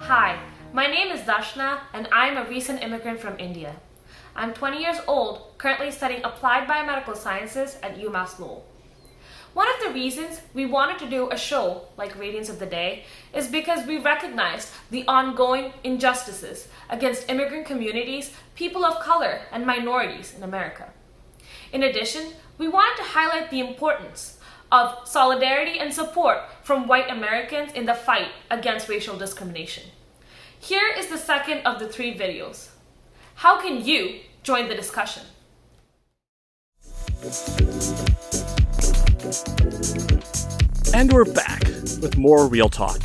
Hi, my name is Dashna and I'm a recent immigrant from India. I'm 20 years old, currently studying Applied Biomedical Sciences at UMass Lowell. One of the reasons we wanted to do a show like Radiance of the Day is because we recognized the ongoing injustices against immigrant communities, people of color, and minorities in America. In addition, we wanted to highlight the importance of solidarity and support from white Americans in the fight against racial discrimination. Here is the second of the 3 videos. How can you join the discussion? And we're back with more Real Talk.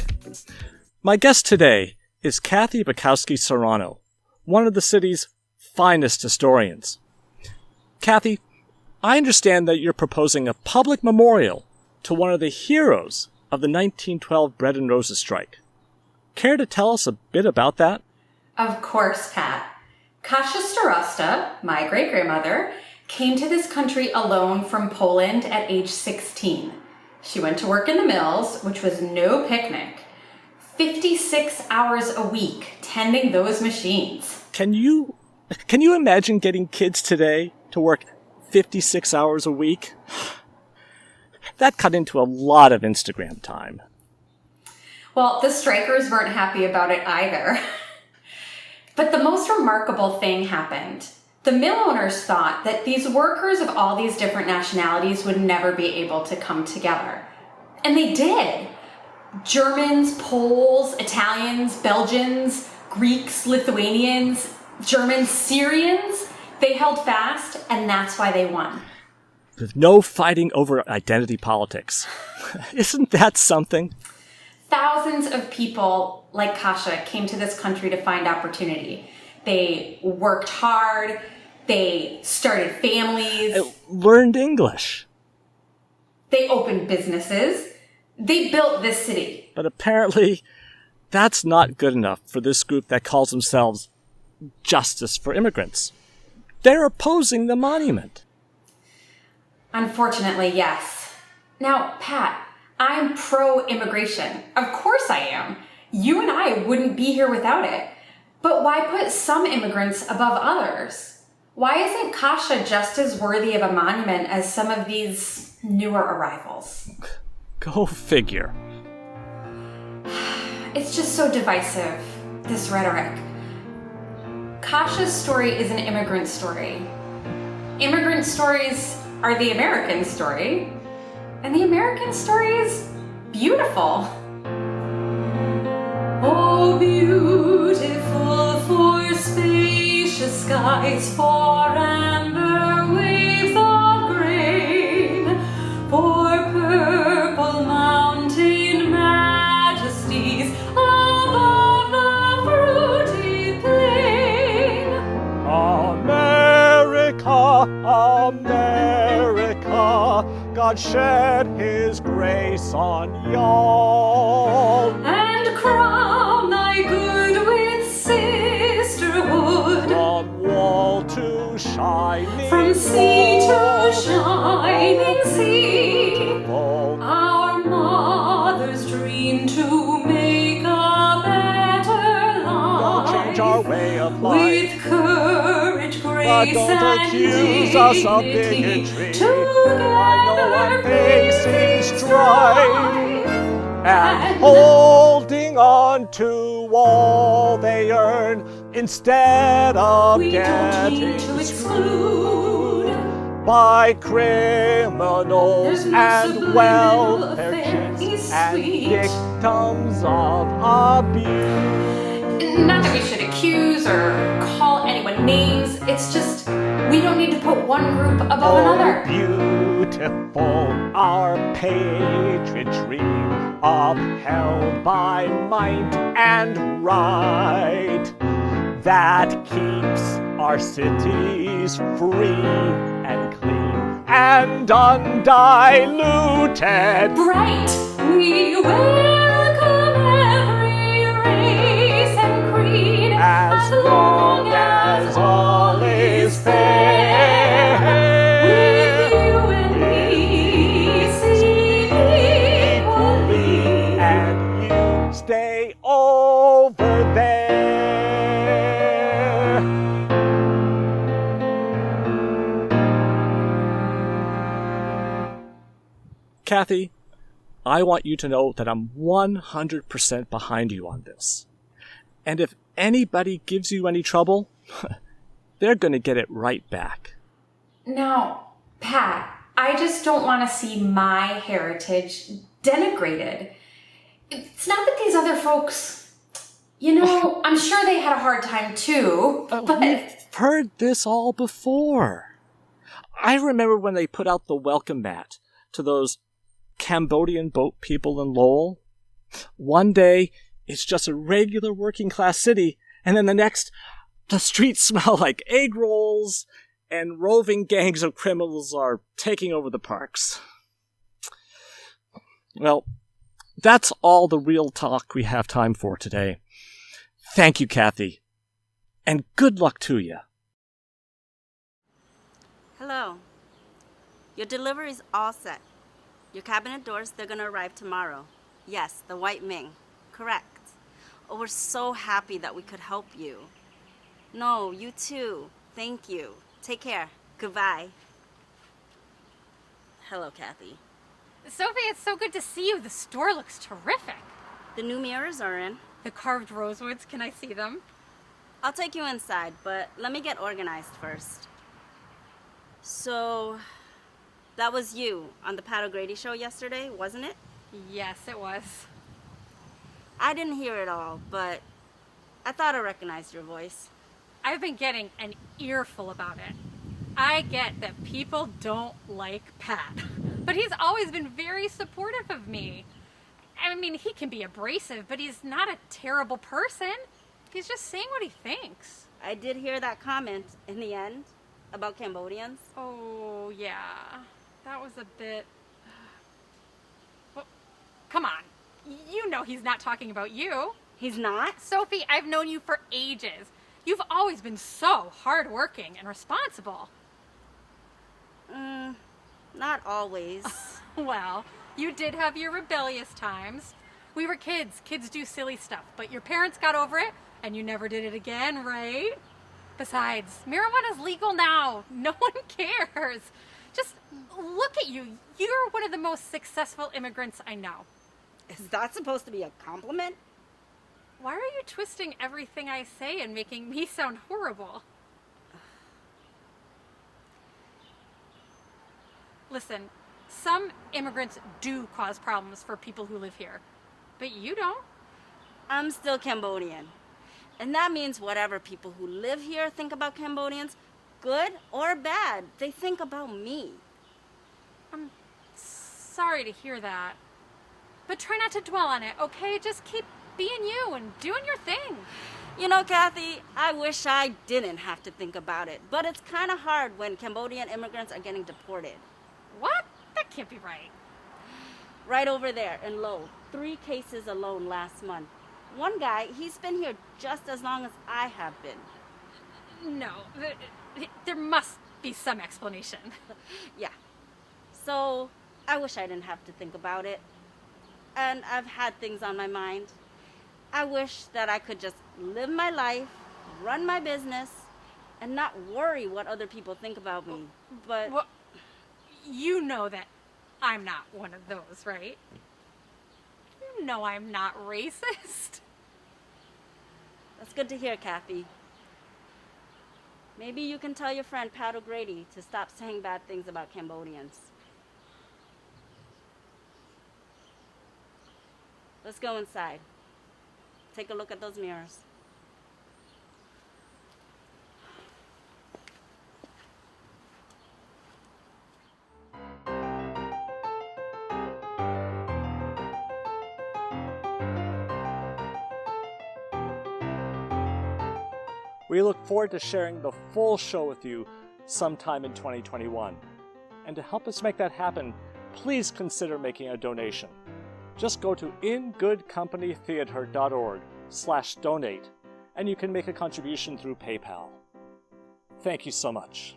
My guest today is Kathy Bukowski-Serrano, one of the city's finest historians. Kathy, I understand that you're proposing a public memorial to one of the heroes of the 1912 Bread and Roses strike. Care to tell us a bit about that? Of course, Pat. Kasia Starosta, my great-grandmother, came to this country alone from Poland at age 16. She went to work in the mills, which was no picnic. 56 hours a week tending those machines. Can you imagine getting kids today to work 56 hours a week? That cut into a lot of Instagram time. Well, the strikers weren't happy about it either. But the most remarkable thing happened. The mill owners thought that these workers of all these different nationalities would never be able to come together. And they did. Germans, Poles, Italians, Belgians, Greeks, Lithuanians, Germans, Syrians, they held fast, and that's why they won. With no fighting over identity politics. Isn't that something? Thousands of people like Kasia came to this country to find opportunity. They worked hard, they started families. Learned English. They opened businesses. They built this city. But apparently, that's not good enough for this group that calls themselves Justice for Immigrants. They're opposing the monument. Unfortunately, yes. Now, Pat, I'm pro-immigration. Of course I am. You and I wouldn't be here without it. But why put some immigrants above others? Why isn't Kasia just as worthy of a monument as some of these newer arrivals? Go figure. It's just so divisive, this rhetoric. Kasia's story is an immigrant story. Immigrant stories are the American story, and the American story is beautiful. Oh, beautiful for spacious skies, for amber waves of grain, for purple mountain majesties above the fruited plain. America, America, God shed his grace on y'all. And crown thy good with sisterhood. From wall to shining From sea to wall, shining sea. wall. Our mothers dream to make a better Don't life. change our way of life. With courage, grace, But don't and accuse us of dignity. bigotry. Together I know I'm facing facing strife and holding on to all they earn instead of we don't need getting to screwed exclude. by criminals There's no and subliminal welfare affair, he's chits and sweet. victims of abuse. Not that we should accuse or call anyone names, it's just we don't need to put one group above another. Beautiful, our patriotry, upheld by might and right, that keeps our cities free and clean and undiluted. Bright, we welcome every race and creed As long as all is fair, with you and me sing equally. and you stay over Kathy, I want you to know that I'm 100% behind you on this. And if anybody gives you any trouble, they're going to get it right back. Now, Pat, I just don't want to see my heritage denigrated. It's not that these other folks, I'm sure they had a hard time too, but... We've heard this all before. I remember when they put out the welcome mat to those Cambodian boat people in Lowell. One day, it's just a regular working class city, and then the next, the streets smell like egg rolls, and roving gangs of criminals are taking over the parks. Well, that's all the real talk we have time for today. Thank you, Kathy, and good luck to you. Hello. Your delivery is all set. Your cabinet doors, they're gonna arrive tomorrow. Yes, the white Ming. Correct. Oh, we're so happy that we could help you. No, you too. Thank you. Take care. Goodbye. Hello, Kathy. Sophie, it's so good to see you. The store looks terrific. The new mirrors are in. The carved rosewoods, can I see them? I'll take you inside, but let me get organized first. So, that was you on the Pat O'Grady show yesterday, wasn't it? Yes, it was. I didn't hear it all, but I thought I recognized your voice. I've been getting an earful about it. I get that people don't like Pat, but he's always been very supportive of me. I mean, he can be abrasive, but he's not a terrible person. He's just saying what he thinks. I did hear that comment in the end about Cambodians. Oh, yeah. That was a bit... Well, come on. You know he's not talking about you. He's not? Sophie, I've known you for ages. You've always been so hardworking and responsible. Not always. Well, you did have your rebellious times. We were kids. Kids do silly stuff, but your parents got over it, and you never did it again, right? Besides, marijuana's legal now. No one cares. Just look at you. You're one of the most successful immigrants I know. Is that supposed to be a compliment? Why are you twisting everything I say and making me sound horrible? Listen, some immigrants do cause problems for people who live here, but you don't. I'm still Cambodian. And that means whatever people who live here think about Cambodians, good or bad, they think about me. I'm sorry to hear that. But try not to dwell on it, okay? Just keep being you and doing your thing. You know, Kathy, I wish I didn't have to think about it, but it's kind of hard when Cambodian immigrants are getting deported. What? That can't be right. Right over there in Lowell, 3 cases alone last month. One guy, he's been here just as long as I have been. No, there must be some explanation. Yeah. So, I wish I didn't have to think about it. And I've had things on my mind. I wish that I could just live my life, run my business, and not worry what other people think about me. But... Well, you know that I'm not one of those, right? You know I'm not racist. That's good to hear, Kathy. Maybe you can tell your friend Pat O'Grady to stop saying bad things about Cambodians. Let's go inside. Take a look at those mirrors. We look forward to sharing the full show with you sometime in 2021. And to help us make that happen, please consider making a donation. Just go to ingoodcompanytheater.org/donate, and you can make a contribution through PayPal. Thank you so much.